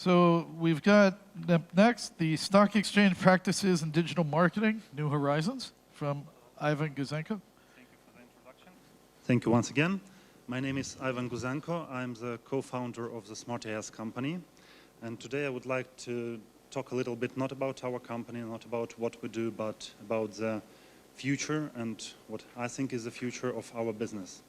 So we've got next the Stock Exchange Practices and Digital Marketing, New Horizons, from Ivan Guzenko. Thank you for the introduction. Thank you once again. My name is Ivan Guzenko. I'm the co-founder of the SmartyAds company. And today I would like to talk a little bit not about our company, not about what we do, but about the future and what I think is the future of our business.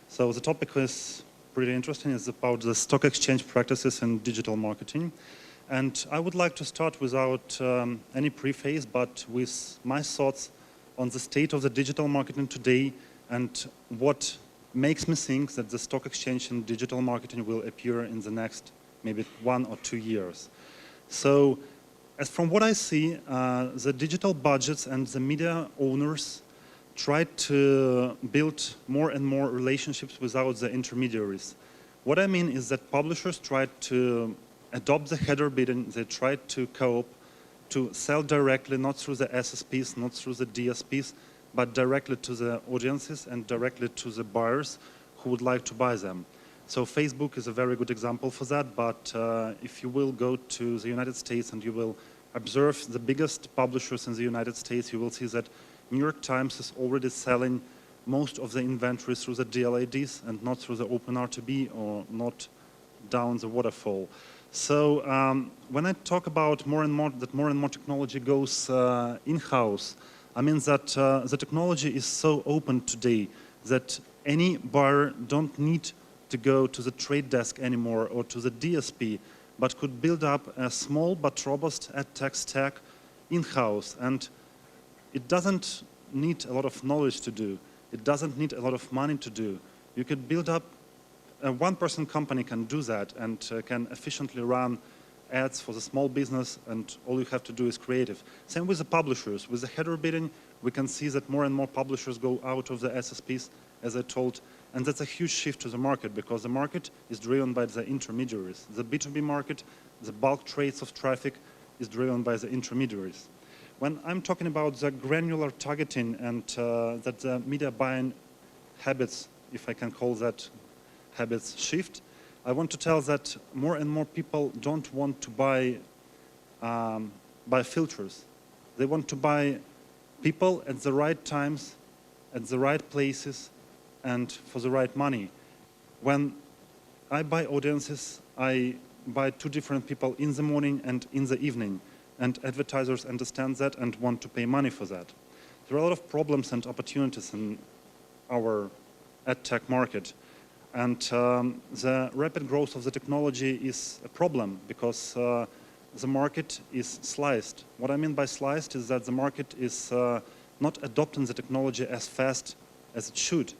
So the topic is pretty interesting. It's about the stock exchange practices and digital marketing. And I would like to start without any preface, but with my thoughts on the state of the digital marketing today and what makes me think that the stock exchange and digital marketing will appear in the next maybe 1 or 2 years. So as from what I see, the digital budgets and the media owners try to build more and more relationships without the intermediaries. What I mean is that publishers try to adopt the header bidding, they try to co-op, to sell directly, not through the SSPs, not through the DSPs, but directly to the audiences and directly to the buyers who would like to buy them. So Facebook is a very good example for that, but if you will go to the United States and you will observe the biggest publishers in the United States, you will see that New York Times is already selling most of the inventory through the DLADs and not through the OpenRTB or not down the waterfall. So when I talk about more and more technology goes in-house, I mean that the technology is so open today that any buyer don't need to go to the trade desk anymore or to the DSP, but could build up a small but robust Adtech stack in-house. And it doesn't need a lot of knowledge to do. It doesn't need a lot of money to do. You could build up, a one-person company can do that and can efficiently run ads for the small business, and all you have to do is creative. Same with the publishers. With the header bidding, we can see that more and more publishers go out of the SSPs, as I told, and that's a huge shift to the market because the market is driven by the intermediaries. The B2B market, the bulk trades of traffic is driven by the intermediaries. When I'm talking about the granular targeting and that the media buying habits, if I can call that habits shift, I want to tell that more and more people don't want to buy filters. They want to buy people at the right times, at the right places, and for the right money. When I buy audiences, I buy 2 different people in the morning and in the evening. And advertisers understand that and want to pay money for that. There are a lot of problems and opportunities in our Adtech market. And the rapid growth of the technology is a problem because the market is sliced. What I mean by sliced is that the market is not adopting the technology as fast as it should.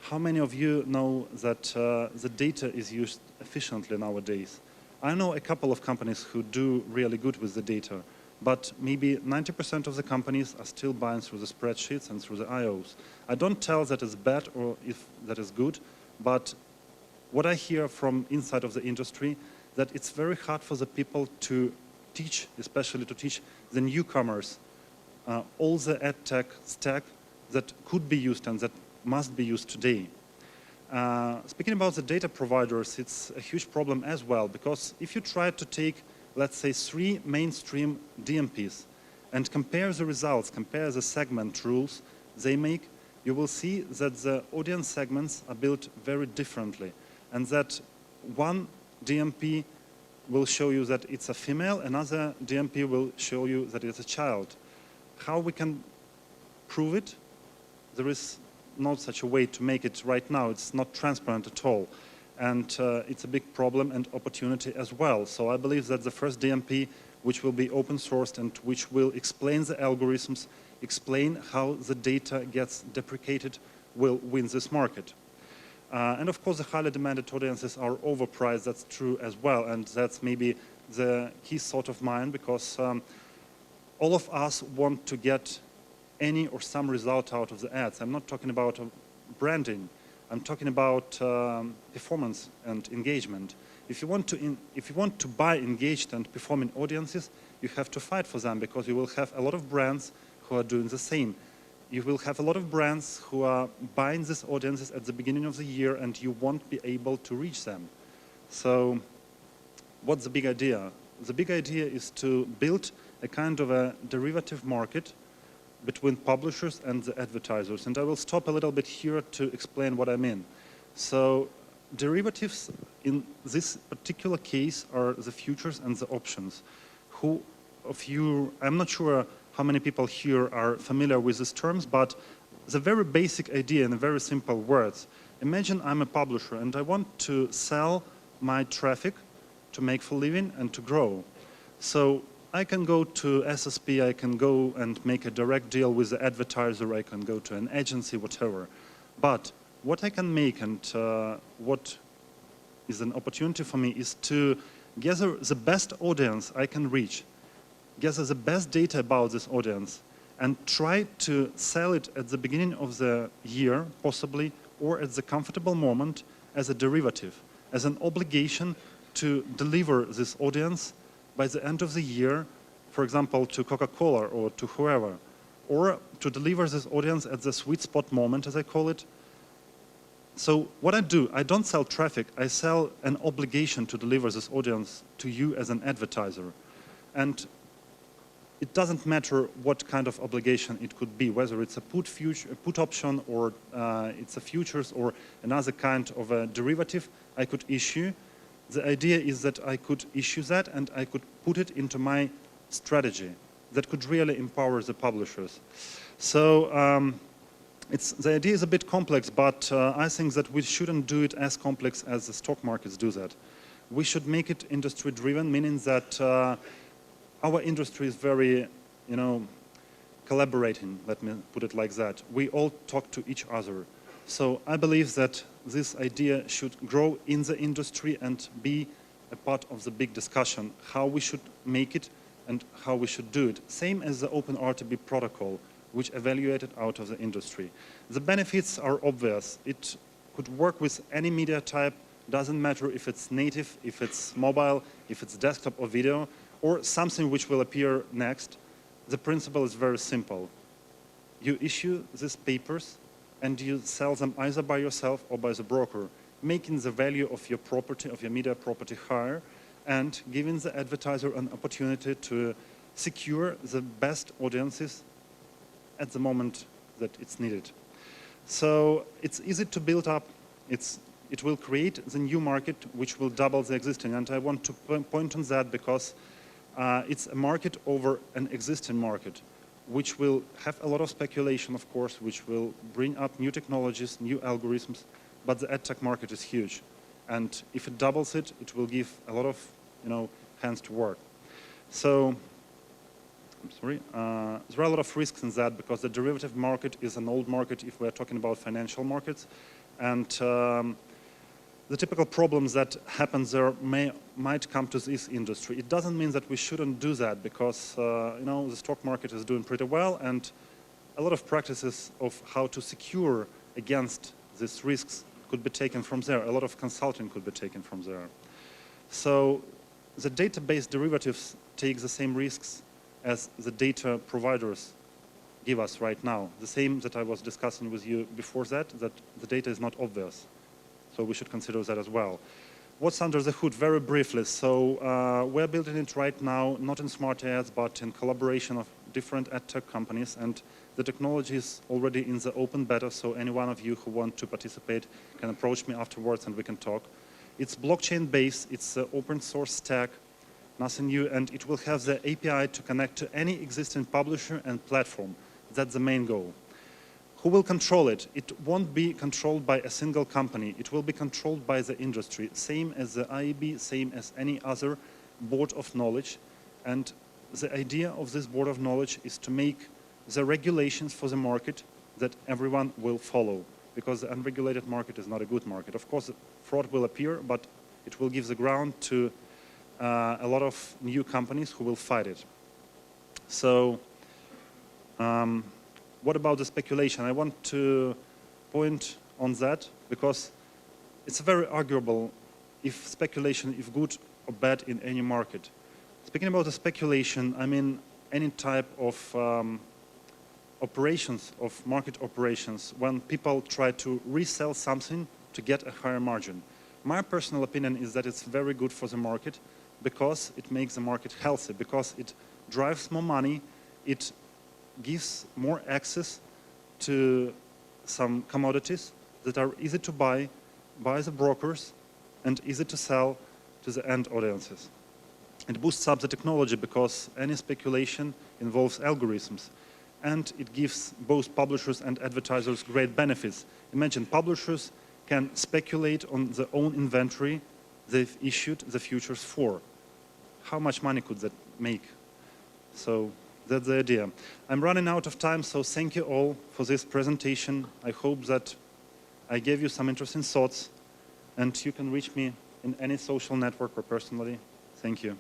How many of you know that the data is used efficiently nowadays? I know a couple of companies who do really good with the data, but maybe 90% of the companies are still buying through the spreadsheets and through the IOs. I don't tell that it's bad or if that is good, but what I hear from inside of the industry, that it's very hard for the people to teach, especially to teach the newcomers, all the Adtech stack that could be used and that must be used today. Speaking about the data providers, it's a huge problem as well, because if you try to take, let's say, 3 mainstream DMPs and compare the results, compare the segment rules they make, you will see that the audience segments are built very differently, and that one DMP will show you that it's a female, another DMP will show you that it's a child. How we can prove it? There is not such a way to make it right now. It's not transparent at all. And it's a big problem and opportunity as well. So I believe that the first DMP, which will be open sourced and which will explain the algorithms, explain how the data gets deprecated, will win this market. And of course, the highly demanded audiences are overpriced. That's true as well. And that's maybe the key thought of mine, because all of us want to get any or some result out of the ads. I'm not talking about branding. I'm talking about performance and engagement. If you want to buy engaged and performing audiences, you have to fight for them, because you will have a lot of brands who are doing the same. You will have a lot of brands who are buying these audiences at the beginning of the year, and you won't be able to reach them. So what's the big idea? The big idea is to build a kind of a derivative market between publishers and the advertisers. And I will stop a little bit here to explain what I mean. So derivatives in this particular case are the futures and the options. Who of you, I'm not sure how many people here are familiar with these terms, but the very basic idea in very simple words. Imagine I'm a publisher and I want to sell my traffic to make for living and to grow. So I can go to SSP, I can go and make a direct deal with the advertiser, I can go to an agency, whatever. But what I can make and what is an opportunity for me is to gather the best audience I can reach, gather the best data about this audience, and try to sell it at the beginning of the year, possibly, or at the comfortable moment as a derivative, as an obligation to deliver this audience by the end of the year, for example, to Coca-Cola or to whoever, or to deliver this audience at the sweet spot moment, as I call it. So what I do, I don't sell traffic, I sell an obligation to deliver this audience to you as an advertiser. And it doesn't matter what kind of obligation it could be, whether it's a put option or it's a futures or another kind of a derivative I could issue. The idea is that I could issue that and I could put it into my strategy that could really empower the publishers. So the idea is a bit complex, but I think that we shouldn't do it as complex as the stock markets do that. We should make it industry-driven, meaning that our industry is very, collaborating, let me put it like that. We all talk to each other. So I believe that this idea should grow in the industry and be a part of the big discussion, how we should make it and how we should do it. Same as the OpenRTB protocol, which evaluated out of the industry. The benefits are obvious. It could work with any media type, doesn't matter if it's native, if it's mobile, if it's desktop or video, or something which will appear next. The principle is very simple. You issue these papers and you sell them either by yourself or by the broker, making the value of your property, of your media property higher, and giving the advertiser an opportunity to secure the best audiences at the moment that it's needed. So it's easy to build up. It will create the new market which will double the existing. And I want to point on that because it's a market over an existing market, which will have a lot of speculation, of course, which will bring up new technologies, new algorithms, but the Adtech market is huge. And if it doubles it, it will give a lot of, hands to work. So, I'm sorry, there are a lot of risks in that because the derivative market is an old market if we're talking about financial markets. And the typical problems that happen there might come to this industry. It doesn't mean that we shouldn't do that because the stock market is doing pretty well and a lot of practices of how to secure against these risks could be taken from there. A lot of consulting could be taken from there. So the database derivatives take the same risks as the data providers give us right now. The same that I was discussing with you before that the data is not obvious. So we should consider that as well. What's under the hood? Very briefly. So we're building it right now, not in SmartyAds, but in collaboration of different Adtech companies. And the technology is already in the open beta, so any one of you who want to participate can approach me afterwards and we can talk. It's blockchain-based, it's an open source stack, nothing new, and it will have the API to connect to any existing publisher and platform. That's the main goal. Who will control it? It won't be controlled by a single company. It will be controlled by the industry, same as the IAB, same as any other board of knowledge. And the idea of this board of knowledge is to make the regulations for the market that everyone will follow, because the unregulated market is not a good market. Of course, fraud will appear, but it will give the ground to a lot of new companies who will fight it. So, what about the speculation? I want to point on that because it's very arguable if speculation is good or bad in any market. Speaking about the speculation, I mean any type of operations, of market operations, when people try to resell something to get a higher margin. My personal opinion is that it's very good for the market because it makes the market healthy, because it drives more money, it gives more access to some commodities that are easy to buy by the brokers and easy to sell to the end audiences. It boosts up the technology because any speculation involves algorithms, and it gives both publishers and advertisers great benefits. Imagine publishers can speculate on their own inventory they've issued the futures for. How much money could that make? So that's the idea. I'm running out of time, so thank you all for this presentation. I hope that I gave you some interesting thoughts, and you can reach me in any social network or personally. Thank you.